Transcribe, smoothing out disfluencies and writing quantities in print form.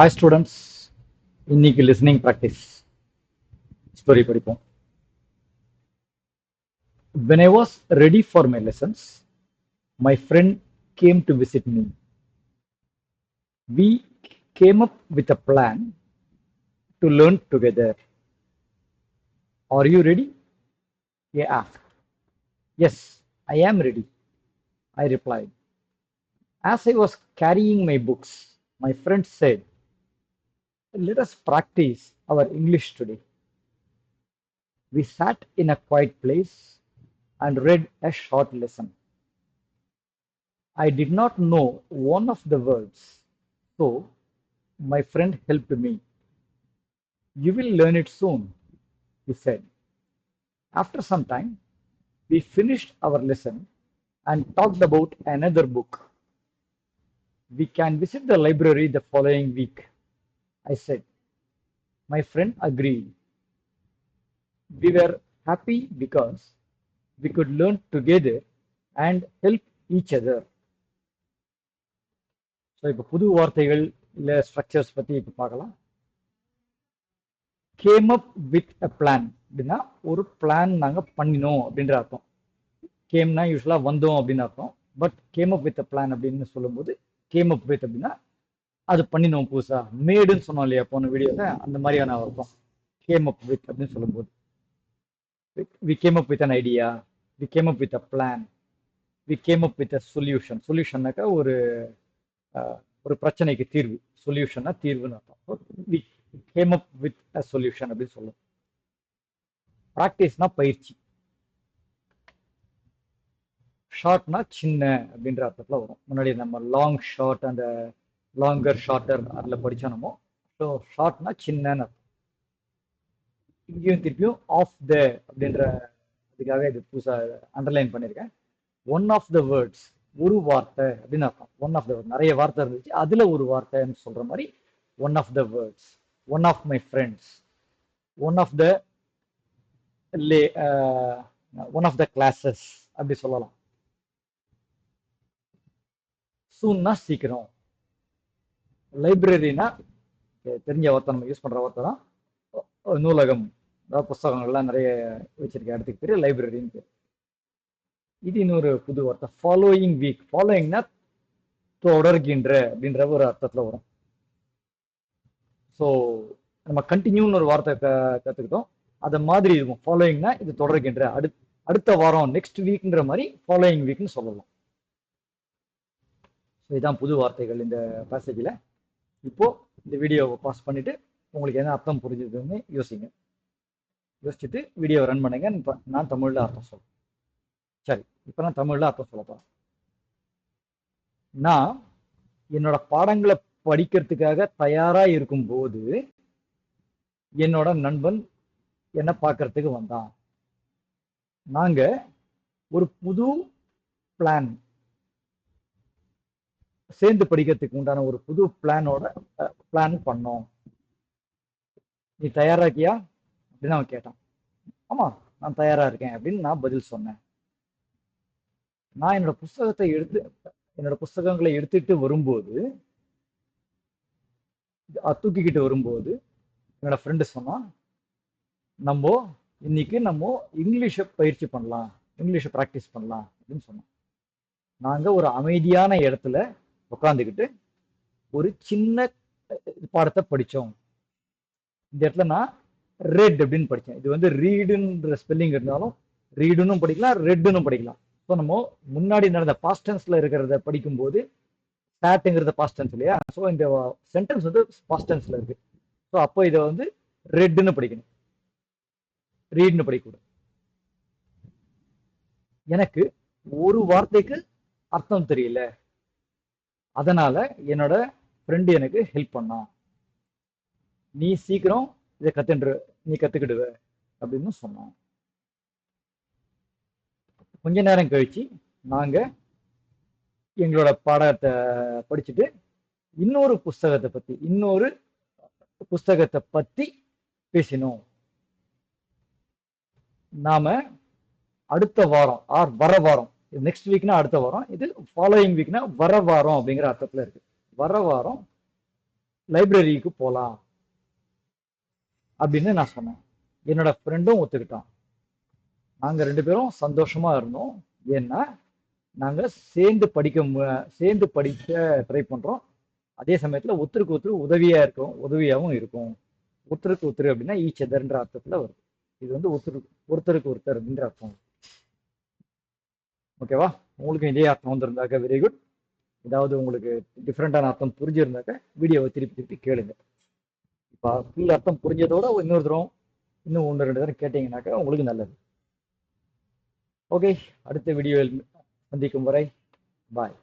Hi students, இன்னைக்கு listening practice story படிப்போம். When I was ready for my lessons, my friend came to visit me. We came up with a plan to learn together. Are you ready? He asked. Yes, I am ready, I replied. As I was carrying my books, my friend said, let us practice our English today. We sat in a quiet place and read a short lesson. I did not know one of the words, so my friend helped me. You will learn it soon, he said. After some time, we finished our lesson and talked about another book. We can visit the library the following week, I said. My friend agreed. We were happy because we could learn together and help each other. So இப்போ புது வார்த்தைகள் இல்லை structures பற்றி இப்போ பார்க்கலாம். Game up with a plan அப்படின்னா ஒரு plan நாங்கள் பண்ணினோம் அப்படின்ற அர்த்தம். கேம்னா யூஸ்வலாக வந்தோம் அப்படின்னு அர்த்தம். But game up with a plan அப்படின்னு சொல்லும்போது கேம் அப் வித் அப்படின்னா அது பண்ணினோம் புதுசா. மேடுன்னு சொன்னோம் இல்லையா போன வீடியோவில், அந்த மாதிரியான அர்த்தம் கேம் அப் வித் அப்படின்னு சொல்லும்போது. We came up with an idea, we came up with a plan, we came up with a solution. சொல்யூஷன்னாக்கா ஒரு ஒரு பிரச்சனைக்கு தீர்வு. சொல்யூஷன்னா தீர்வுன்னு அர்த்தம். We came up with a solution அப்படின்னு சொல்லுவோம். ப்ராக்டிஸ்னா பயிற்சி. ஷார்ட்னா சின்ன அப்படின்ற அர்த்தத்துல வரும். முன்னாடி நம்ம லாங் ஷார்ட், அந்த லாங்கர் ஷார்ட்டர் அதில் படித்தோம் நம்ம. ஸோ ஷார்ட்னா சின்னன்னு அர்த்தம். இங்கேயும் திருப்பியும் ஆஃப் த அப்படின்ற இதுக்காக இது புதுசாக அண்டர்லைன் பண்ணியிருக்கேன். ஒன் ஆஃப் த வேர்ட்ஸ், ஒரு வார்த்தை அப்படின்னு அர்த்தம். ஒன் ஆஃப் த வேர்ட், நிறைய வார்த்தை இருந்துச்சு, அதுல ஒரு வார்த்தைன்னு சொல்ற மாதிரி one of the words. One of my friends, one of the one of the classes அப்படி சொல்லலாம். சூன்னா சீக்கிரம். லைப்ரரினா தெரிஞ்ச வார்த்தை, நம்ம யூஸ் பண்ற வார்த்தை தான். நூலகம், அதாவது புஸ்தகங்கள்லாம் நிறைய வச்சிருக்க இடத்துக்கு பேர் லைப்ரரின்னு பேர். இது இன்னொரு புது வார்த்தை, ஃபாலோயிங் வீக். ஃபாலோயிங்னா தொடர்கின்ற அப்படின்ற ஒரு அர்த்தத்துல வரும். ஸோ நம்ம கண்டினியூன்னு ஒரு வார்த்தை கற்றுக்கிட்டோம், அதை மாதிரி இருக்கும். ஃபாலோயிங்னா இது தொடர்கின்ற, அடுத்த வாரம், நெக்ஸ்ட் வீக்ன்ற மாதிரி ஃபாலோயிங் வீக்னு சொல்லலாம். ஸோ இதுதான் புது வார்த்தைகள் இந்த பேசேஜில். இப்போ இந்த வீடியோவை பாஸ் பண்ணிட்டு உங்களுக்கு என்ன அர்த்தம் புரிஞ்சுதுன்னு யோசிங்க. யோசிச்சுட்டு வீடியோ ரன் பண்ணுங்க. நான் தமிழில் அர்த்தம் சொல்றேன். சரி, இப்போ நான் தமிழில் அர்த்தம் சொல்ல போறேன். நான் என்னோட பாடங்களை படிக்கிறதுக்காக தயாரா இருக்கும்போது என்னோட நண்பன் என்ன பார்க்கறதுக்கு வந்தான். நாங்க ஒரு புது பிளான், சேர்ந்து படிக்கிறதுக்கு உண்டான ஒரு புது பிளான் பண்ணோம். நீ தயாரா இருக்கியா அப்படின்னு அவன் கேட்டான். ஆமா, நான் தயாரா இருக்கேன் அப்படின்னு நான் பதில் சொன்னேன். நான் என்னோட புஸ்தகங்களை எடுத்துட்டு வரும்போது, தூக்கிக்கிட்டு வரும்போது என்னோட ஃப்ரெண்டு சொன்னான், இன்னைக்கு நம்ம இங்கிலீஷை பயிற்சி பண்ணலாம், இங்கிலீஷை ப்ராக்டிஸ் பண்ணலாம் அப்படின்னு சொன்னோம். நாங்க ஒரு அமைதியான இடத்துல உட்காந்துக்கிட்டு ஒரு சின்ன பாடத்தை படிச்சோம். இந்த இடத்துல நான் ரெட் அப்படின்னு படித்தேன். இது வந்து ரீடுன்ற ஸ்பெல்லிங் இருந்தாலும் ரீடுன்னு படிக்கலாம், ரெட்டுன்னு படிக்கலாம். ஸோ நம்ம முன்னாடி நடந்த பாஸ்ட் டென்ஸ்ல இருக்கிறத படிக்கும்போது, சாட்டுங்கிறத பாஸ்ட் டென்ஸ் இல்லையா, ஸோ இந்த சென்டென்ஸ் வந்து பாஸ்ட் டென்ஸ்ல இருக்கு. ஸோ அப்போ இதை வந்து ரெட்னு படிக்கணும், ரீட்னு படிக்கக்கூடாது. எனக்கு ஒரு வார்த்தைக்கு அர்த்தம் தெரியல, அதனால என்னோட ஃப்ரெண்டு எனக்கு ஹெல்ப் பண்ணான். நீ சீக்கிரம் இதை நீ கத்துக்கிடுவ அப்படின்னு சொன்னான். கொஞ்ச நேரம் கழிச்சு நாங்க எங்களோட பாடத்தை படிச்சுட்டு இன்னொரு புஸ்தகத்தை பத்தி பேசினோம். நாம அடுத்த வாரம் ஆர் வர வாரம், நெக்ஸ்ட் வீக்னா அடுத்த வாரம், இது ஃபாலோயிங் வீக்னா வர வாரம் அப்படிங்கிற அர்த்தத்துல இருக்கு. வர வாரம் லைப்ரரிக்கு போலாம் அப்படின்னு நான் சொன்னேன். என்னோட ஃப்ரெண்டும் ஒத்துக்கிட்டான். நாங்க 2 பேரும் சந்தோஷமா இருந்தோம். ஏன்னா நாங்க சேர்ந்து படிக்க ட்ரை பண்றோம். அதே சமயத்துல ஒருத்தருக்கு ஒருத்தர் உதவியாவும் இருக்கும். ஒருத்தருக்கு ஒருத்தர் அப்படின்னா ஈச் அதர்ன்ற அர்த்தத்துல வருது. இது வந்து ஒருத்தருக்கு ஒருத்தர் அப்படின்ற அர்த்தம். ஓகேவா? உங்களுக்கு இதே அர்த்தம் வந்திருந்தாக்க வெரி குட். ஏதாவது உங்களுக்கு டிஃப்ரெண்டான அர்த்தம் புரிஞ்சிருந்தாக்க வீடியோவை திருப்பி திருப்பி கேளுங்க. இப்போ ஃபுல் அர்த்தம் புரிஞ்சதோட இன்னொரு தரம் இன்னும் 1-2 தரம் கேட்டீங்கன்னாக்கா உங்களுக்கு நல்லது. ஓகே, அடுத்த வீடியோவில் சந்திக்கும் வரை பாய்.